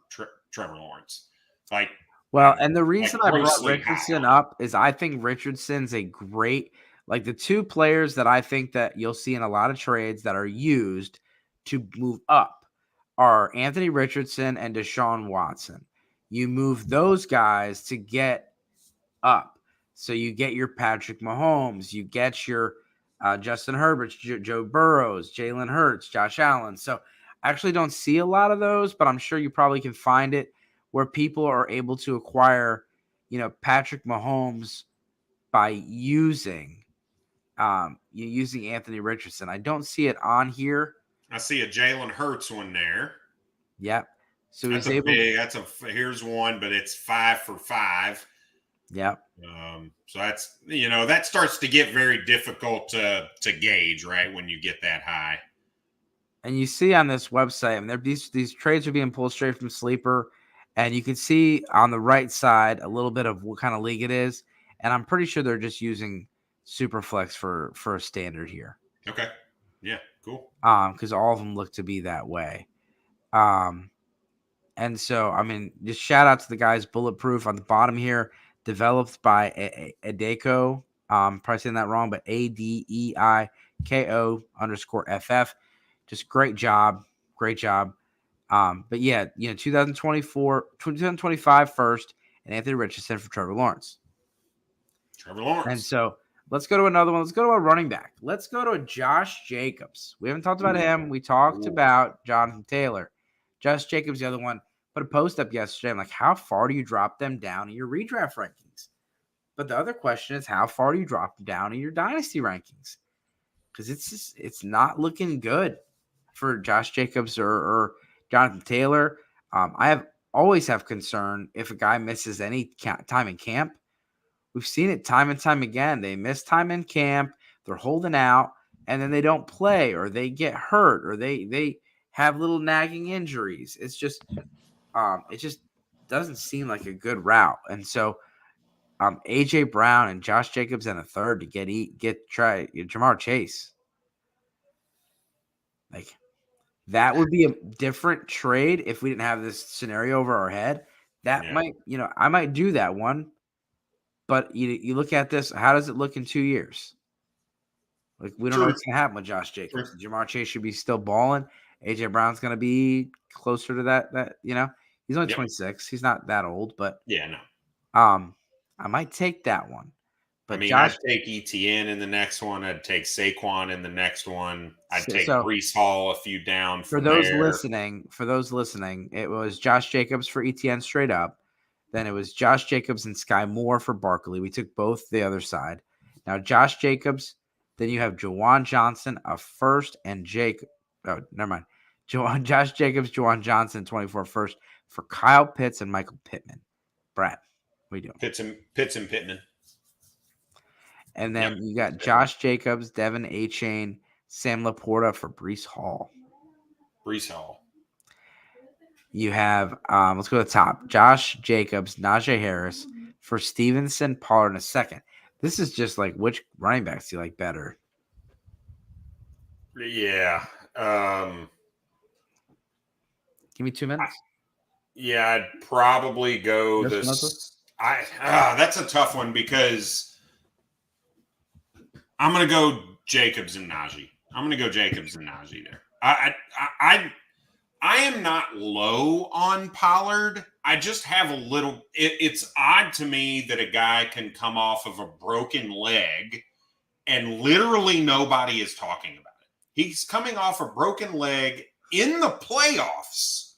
Trevor Lawrence. And the reason I brought Richardson up is I think Richardson's a great, like the two players that I think that you'll see in a lot of trades that are used to move up are Anthony Richardson and Deshaun Watson. You move those guys to get up. So you get your Patrick Mahomes, you get your Justin Herbert, Joe Burrows, Jalen Hurts, Josh Allen. So I actually don't see a lot of those, but I'm sure you probably can find it where people are able to acquire, Patrick Mahomes by using Anthony Richardson. I don't see it on here. I see a Jalen Hurts one there. Yep. So here's one, but it's 5 for 5. Yeah. So that's, that starts to get very difficult to gauge, right, when you get that high. And you see on this website, I mean, these trades are being pulled straight from Sleeper, and you can see on the right side a little bit of what kind of league it is. And I'm pretty sure they're just using Superflex for a standard here. Okay. Yeah. Cool. Because all of them look to be that way. And so, I mean, just shout out to the guys Bulletproof on the bottom here, developed by Adeiko. Probably saying that wrong, but ADEIKO_FF. Just great job. Great job. But yeah, 2025 first, and Anthony Richardson for Trevor Lawrence. And so let's go to another one. Let's go to a running back. Let's go to a Josh Jacobs. We haven't talked about him. We talked about Jonathan Taylor. Josh Jacobs, the other one, put a post up yesterday. I'm like, how far do you drop them down in your redraft rankings? But the other question is, how far do you drop them down in your dynasty rankings? Because it's not looking good for Josh Jacobs or Jonathan Taylor. I always have concern if a guy misses any time in camp. We've seen it time and time again. They miss time in camp, they're holding out, and then they don't play, or they get hurt, or they have little nagging injuries. It's just it just doesn't seem like a good route. And so AJ Brown and Josh Jacobs in a third to try Jamar Chase. Like, that would be a different trade if we didn't have this scenario over our head. That might, I might do that one. But you look at this, how does it look in 2 years? Like, we don't know what's going to happen with Josh Jacobs. Jamar Chase should be still balling. AJ Brown's going to be closer to that, he's only 26. He's not that old, but I might take that one. But I'd take ETN in the next one. I'd take Saquon in the next one. I'd take Breece Hall a few down. For those listening, it was Josh Jacobs for ETN straight up. Then it was Josh Jacobs and Sky Moore for Barkley. We took both the other side. Now, Josh Jacobs, then you have Juwan Johnson, a first, and Josh Jacobs, Juwan Johnson, 24 first for Kyle Pitts and Michael Pittman. Brad, what are you doing? Pitts and Pittman. And then you got Josh Jacobs, Devin Achane, Sam Laporta for Breece Hall. You have, let's go to the top. Josh Jacobs, Najee Harris for Stevenson, Pollard in a second. This is just like, which running backs do you like better? Yeah. Give me 2 minutes. I'd probably go this. That's a tough one because I'm going to go Jacobs and Najee. there. I am not low on Pollard. I just have a little. It's odd to me that a guy can come off of a broken leg and literally nobody is talking about it. He's coming off a broken leg in the playoffs,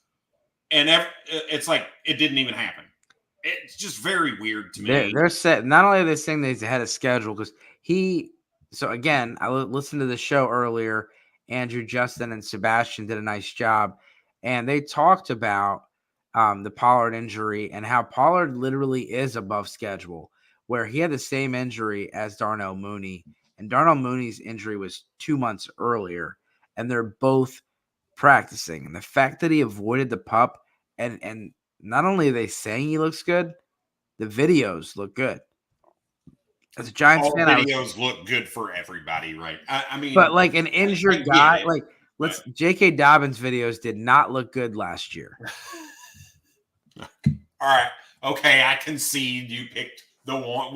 and it's like it didn't even happen. It's just very weird to me. They're set. Not only are they saying that he's ahead of schedule because So again, I listened to the show earlier. Andrew, Justin, and Sebastian did a nice job. And they talked about the Pollard injury and how Pollard literally is above schedule, where he had the same injury as Darnell Mooney. And Darnell Mooney's injury was 2 months earlier. And they're both practicing. And the fact that he avoided the pup, and not only are they saying he looks good, the videos look good. As a Giants fan, videos look good for everybody, right? I mean, but like an injured guy, J.K. Dobbins' videos did not look good last year. All right, okay, I concede you picked the one.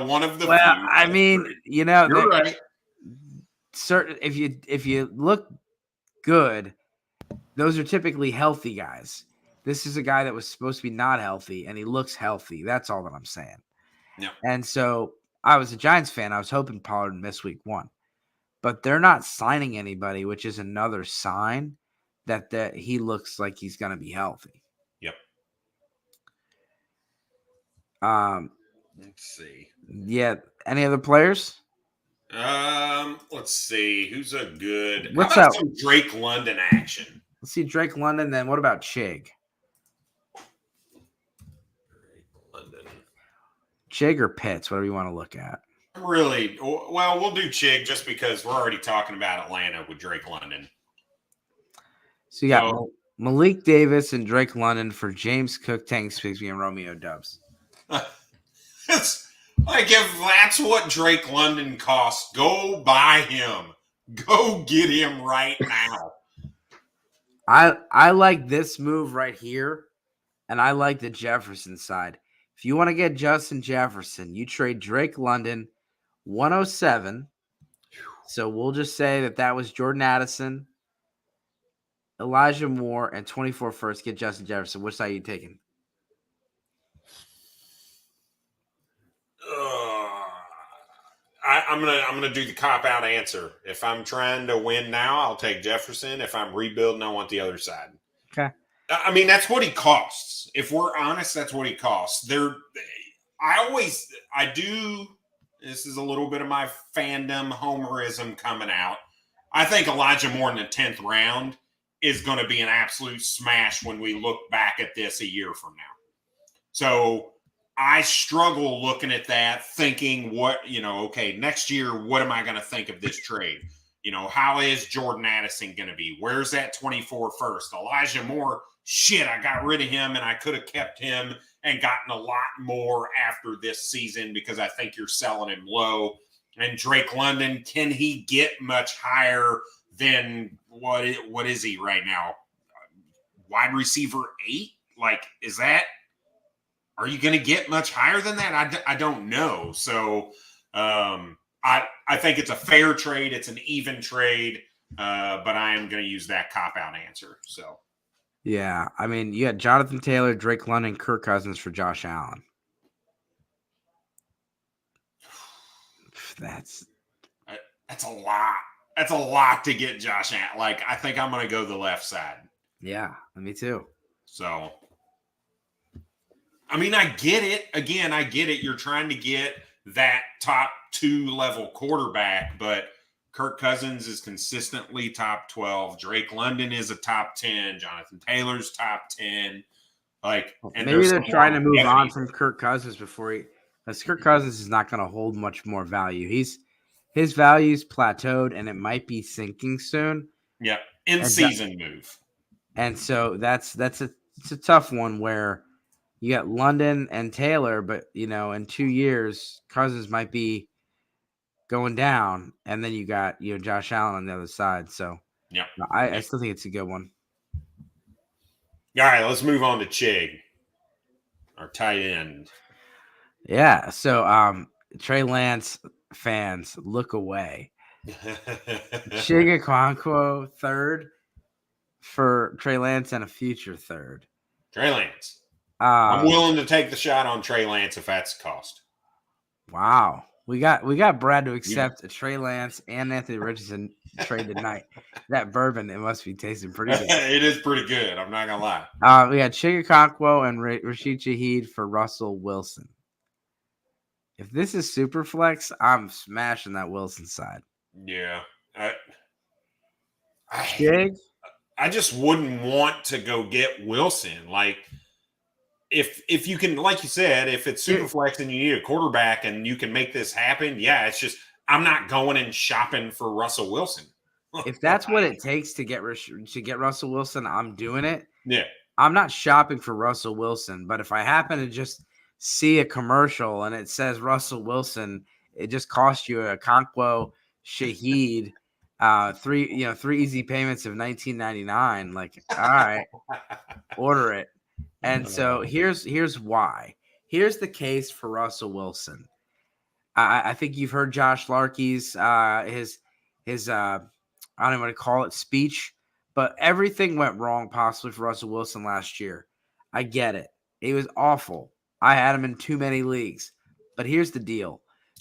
One of the. Well, I mean, you're right. Certain, if you look good, those are typically healthy guys. This is a guy that was supposed to be not healthy, and he looks healthy. That's all that I'm saying. Yeah. And so I was a Giants fan. I was hoping Pollard would miss week 1. But they're not signing anybody, which is another sign that he looks like he's going to be healthy. Yep. Let's see. Yeah. Any other players? Let's see. Who's a good? What's how about up? Some Drake London action. Let's see Drake London. Then what about Chig? Chig or Pitts, whatever you want to look at. Really? Well, we'll do Chig just because we're already talking about Atlanta with Drake London. So you got Malik Davis and Drake London for James Cook, Tank Bigsby, and Romeo Dubs. It's like, if that's what Drake London costs, go buy him. Go get him right now. I like this move right here, and I like the Jefferson side. If you want to get Justin Jefferson, you trade Drake London 107. So we'll just say that was Jordan Addison, Elijah Moore, and 24 first. Get Justin Jefferson. Which side are you taking? I'm gonna do the cop-out answer. If I'm trying to win now, I'll take Jefferson. If I'm rebuilding, I want the other side. Okay. I mean, that's what he costs. If we're honest, that's what he costs. I do. This is a little bit of my fandom homerism coming out. I think Elijah Moore in the 10th round is going to be an absolute smash when we look back at this a year from now. So I struggle looking at that, thinking okay, next year, what am I going to think of this trade? How is Jordan Addison going to be? Where's that 24 first? Elijah Moore, shit, I got rid of him and I could have kept him and gotten a lot more after this season because I think you're selling him low. And Drake London, can he get much higher than what is he right now? Wide receiver 8? Like, are you going to get much higher than that? I don't know. So I think it's a fair trade. It's an even trade, but I am going to use that cop-out answer. So, yeah, I mean, you got Jonathan Taylor, Drake London, Kirk Cousins for Josh Allen. That's a lot. That's a lot to get Josh Allen. Like, I think I'm going to go the left side. Yeah, me too. So, I mean, I get it. Again, I get it. You're trying to get that top 2 level quarterback, but Kirk Cousins is consistently top 12. Drake London is a top 10. Jonathan Taylor's top 10. And maybe they're trying to move on from Kirk Cousins because Kirk Cousins is not going to hold much more value. His value's plateaued and it might be sinking soon. Yeah, in-season move. And so it's a tough one where you got London and Taylor, but in 2 years, Cousins might be going down, and then you got Josh Allen on the other side. So yeah, I still think it's a good one. All right, let's move on to Chig, our tight end. Yeah, so Trey Lance fans, look away. Chig Okonkwo, 3rd for Trey Lance and a future 3rd. Trey Lance. I'm willing to take the shot on Trey Lance if that's the cost. Wow. We got Brad to accept a Trey Lance and Anthony Richardson trade tonight. That bourbon, it must be tasting pretty good. It is pretty good. I'm not going to lie. We got Chig Okonkwo and Rashid Shaheed for Russell Wilson. If this is super flex, I'm smashing that Wilson side. Yeah. Chig? I just wouldn't want to go get Wilson. Like, if you can, like you said, if it's super flex and you need a quarterback and you can make this happen, yeah, it's just I'm not going and shopping for Russell Wilson. If that's what it takes to get Russell Wilson, I'm doing it. Yeah. I'm not shopping for Russell Wilson, but if I happen to just see a commercial and it says Russell Wilson, it just costs you a Okonkwo, Shaheed, 3 easy payments of $19.99. Like, all right, order it. And so here's why. Here's the case for Russell Wilson. I think you've heard Josh Larkey's his I don't even want to call it speech, but everything went wrong possibly for Russell Wilson last year. I get it. It was awful. I had him in too many leagues. But here's the deal.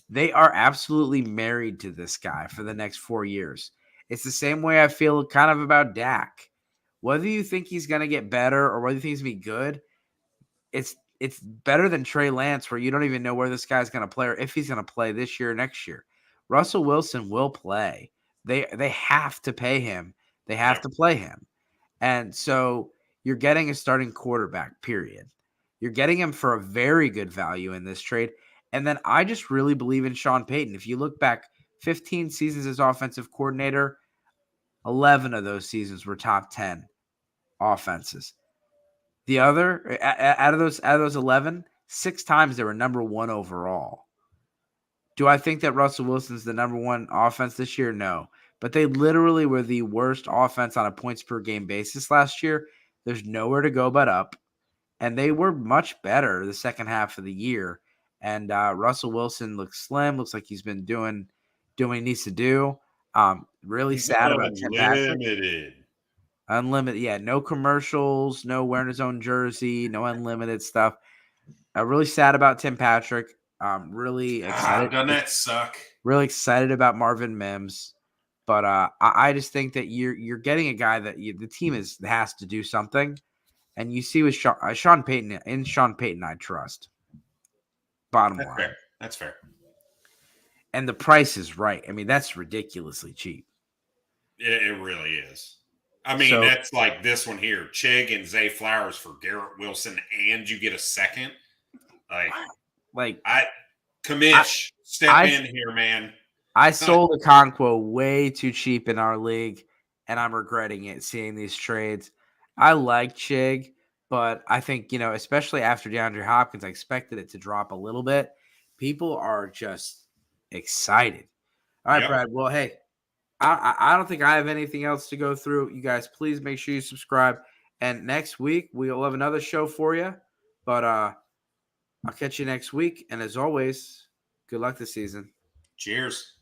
They are absolutely married to this guy for the next 4 years. It's the same way I feel kind of about Dak. Whether you think he's going to get better or whether you think he's going to be good, it's better than Trey Lance where you don't even know where this guy's going to play or if he's going to play this year or next year. Russell Wilson will play. They have to pay him. They have to play him. And so you're getting a starting quarterback, period. You're getting him for a very good value in this trade. And then I just really believe in Sean Payton. If you look back 15 seasons as offensive coordinator, 11 of those seasons were top 10 offenses. The other out of those 11, 6 times they were number 1 overall. Do I think that Russell Wilson's the number 1 offense this year? No. But they literally were the worst offense on a points per game basis last year. There's nowhere to go but up. And they were much better the second half of the year. And Russell Wilson looks slim, looks like he's been doing what he needs to do. Really He's sad about Tim Patrick. Unlimited, yeah, no commercials, no wearing his own jersey, no unlimited stuff. Really sad about Tim Patrick. Really excited. Doesn't that suck? Really excited about Marvin Mims, but I just think that you're getting a guy that the team has to do something, and you see with Sean Payton. In Sean Payton, I trust. Bottom line, fair. That's fair. And the price is right. I mean, that's ridiculously cheap. It really is. I mean, that's like this one here: Chig and Zay Flowers for Garrett Wilson, and you get a second. Commish, step in here, man. I sold Okonkwo way too cheap in our league, and I'm regretting it seeing these trades. I like Chig, but I think, especially after DeAndre Hopkins, I expected it to drop a little bit. People are just excited. All right, yep. Brad. Well, hey, I don't think I have anything else to go through. You guys, please make sure you subscribe. And next week, we'll have another show for you. But I'll catch you next week. And as always, good luck this season. Cheers.